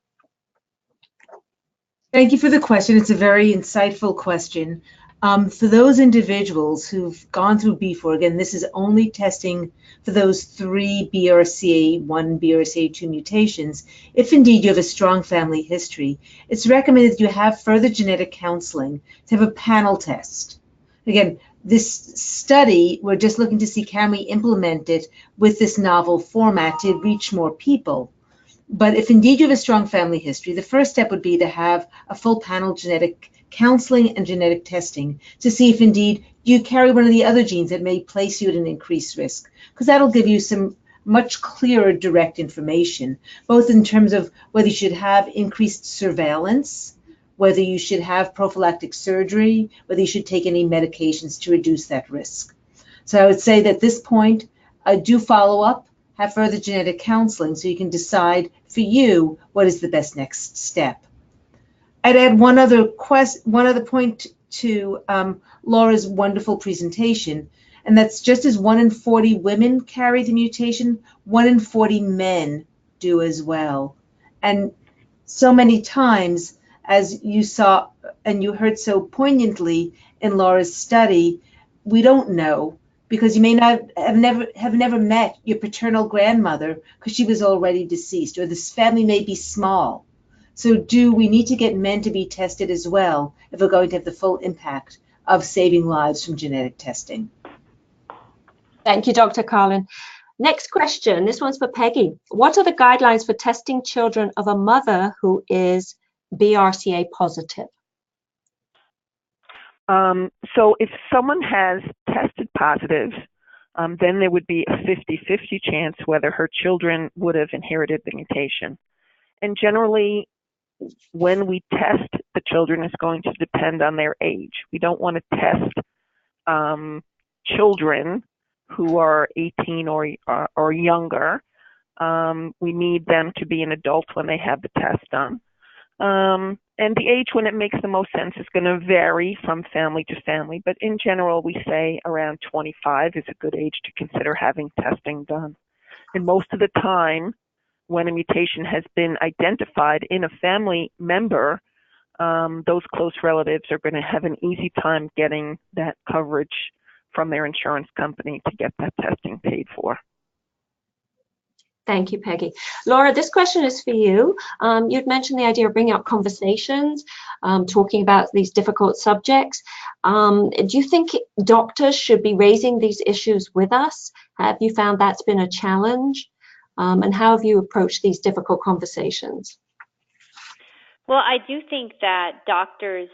Thank you for the question. It's a very insightful question. For those individuals who've gone through B4, again, this is only testing for those 3 BRCA1, BRCA2 mutations. If indeed you have a strong family history, it's recommended you have further genetic counseling to have a panel test. Again, this study, we're just looking to see, can we implement it with this novel format to reach more people? But if indeed you have a strong family history, the first step would be to have a full panel genetic counseling and genetic testing to see if indeed you carry one of the other genes that may place you at an increased risk, because that'll give you some much clearer direct information, both in terms of whether you should have increased surveillance, whether you should have prophylactic surgery, whether you should take any medications to reduce that risk. So I would say that at this point, do follow up, have further genetic counseling so you can decide for you what is the best next step. I'd add one other point to Laura's wonderful presentation, and that's just as 1 in 40 women carry the mutation, 1 in 40 men do as well. And so many times, as you saw and you heard so poignantly in Laura's study, we don't know, because you may not have never met your paternal grandmother because she was already deceased, or this family may be small. So we need to get men to be tested as well if we're going to have the full impact of saving lives from genetic testing. Thank you, Dr. Carlin. Next question, this one's for Peggy. What are the guidelines for testing children of a mother who is BRCA positive? So if someone has tested positive, then there would be a 50-50 chance whether her children would have inherited the mutation. And generally, when we test the children, it's going to depend on their age. We don't want to test children who are 18 or younger. We need them to be an adult when they have the test done. And the age when it makes the most sense is going to vary from family to family, but in general, we say around 25 is a good age to consider having testing done. And most of the time, when a mutation has been identified in a family member, those close relatives are going to have an easy time getting that coverage from their insurance company to get that testing paid for. Thank you, Peggy. Laura, this question is for you. You'd mentioned the idea of bringing up conversations, talking about these difficult subjects. Do you think doctors should be raising these issues with us? Have you found that's been a challenge? And how have you approached these difficult conversations? Well, I do think that doctors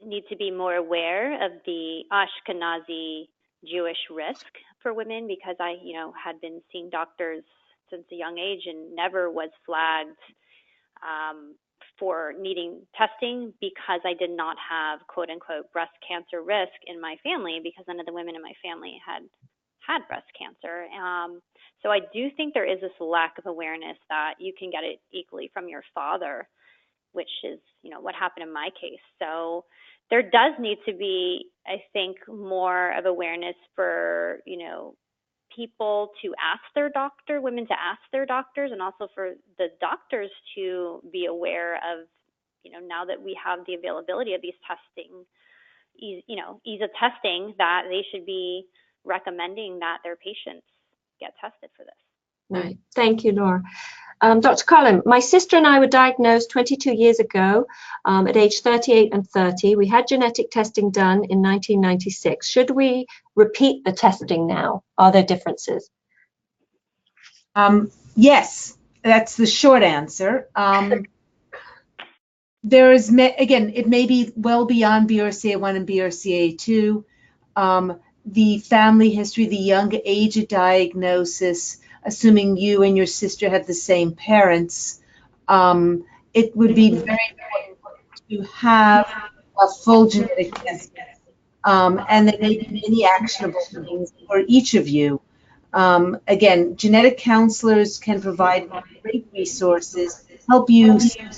need to be more aware of the Ashkenazi Jewish risk for women, because I, had been seeing doctors since a young age and never was flagged for needing testing because I did not have quote unquote breast cancer risk in my family, because none of the women in my family had breast cancer. So I do think there is this lack of awareness that you can get it equally from your father, which is, what happened in my case. So there does need to be, I think, more of awareness for, people to ask their doctor, women to ask their doctors, and also for the doctors to be aware of, now that we have the availability of these ease of testing, that they should be recommending that their patients get tested for this. Right. Thank you, Laura. Dr. Collin, my sister and I were diagnosed 22 years ago at age 38 and 30. We had genetic testing done in 1996. Should we repeat the testing now? Are there differences? Yes, that's the short answer. There is, again, it may be well beyond BRCA1 and BRCA2. The family history, the young age of diagnosis, assuming you and your sister have the same parents, it would be very important to have a full genetic test. And there may be many actionable things for each of you. Again, genetic counselors can provide great resources, help you sort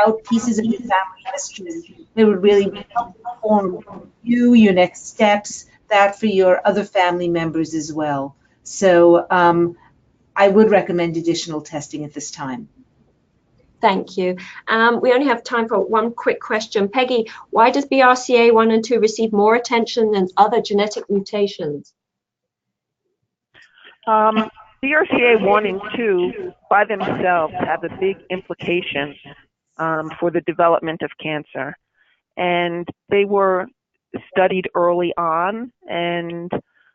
out pieces of your family history that would really help inform you, your next steps, that for your other family members as well. So I would recommend additional testing at this time. Thank you. We only have time for one quick question. Peggy, why does BRCA1 and 2 receive more attention than other genetic mutations? BRCA1 and 2 by themselves have a big implication for the development of cancer. And they were studied early on, and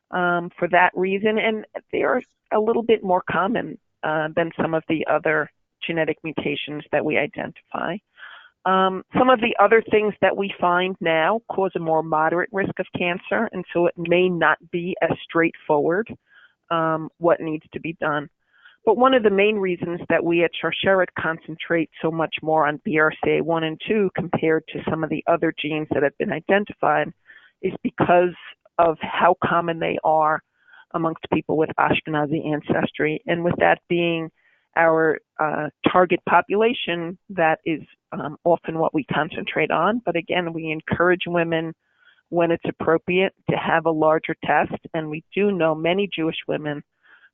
for that reason, and they are a little bit more common than some of the other genetic mutations that we identify. Some of the other things that we find now cause a more moderate risk of cancer, and so it may not be as straightforward what needs to be done. But one of the main reasons that we at Sharsheret concentrate so much more on BRCA1 and 2 compared to some of the other genes that have been identified is because of how common they are amongst people with Ashkenazi ancestry. And with that being our target population, that is often what we concentrate on. But again, we encourage women when it's appropriate to have a larger test. And we do know many Jewish women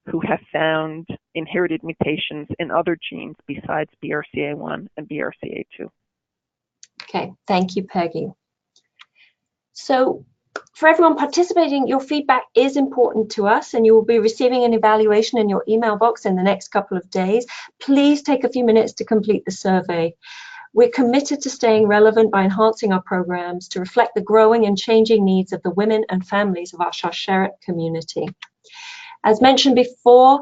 who have found inherited mutations in other genes besides BRCA1 and BRCA2. Okay, thank you, Peggy. So for everyone participating, your feedback is important to us, and you will be receiving an evaluation in your email box in the next couple of days. Please take a few minutes to complete the survey. We're committed to staying relevant by enhancing our programs to reflect the growing and changing needs of the women and families of our Sharsheret community. As mentioned before,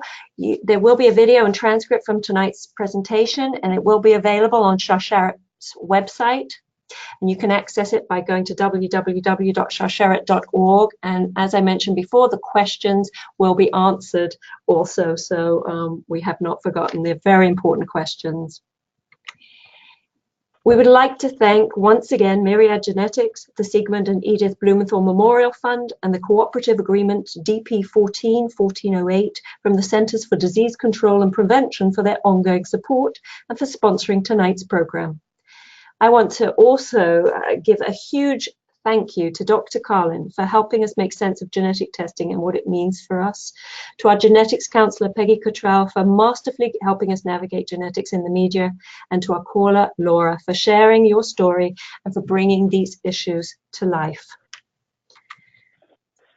there will be a video and transcript from tonight's presentation, and it will be available on Sharsheret's website. And you can access it by going to www.sharsheret.org. And as I mentioned before, the questions will be answered also. So we have not forgotten. They're very important questions. We would like to thank once again Myriad Genetics, the Sigmund and Edith Blumenthal Memorial Fund, and the Cooperative Agreement DP 14-1408 from the Centers for Disease Control and Prevention for their ongoing support and for sponsoring tonight's program. I want to also give a huge thank you to Dr. Carlin for helping us make sense of genetic testing and what it means for us, to our genetics counselor, Peggy Cottrell, for masterfully helping us navigate genetics in the media, and to our caller, Laura, for sharing your story and for bringing these issues to life.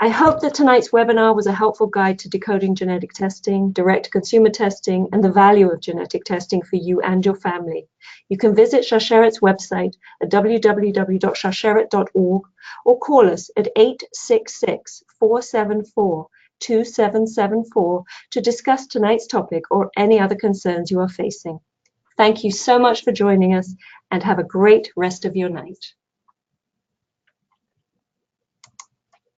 I hope that tonight's webinar was a helpful guide to decoding genetic testing, direct-to-consumer testing, and the value of genetic testing for you and your family. You can visit Sharsheret website at www.sharsheret.org or call us at 866-474-2774 to discuss tonight's topic or any other concerns you are facing. Thank you so much for joining us, and have a great rest of your night.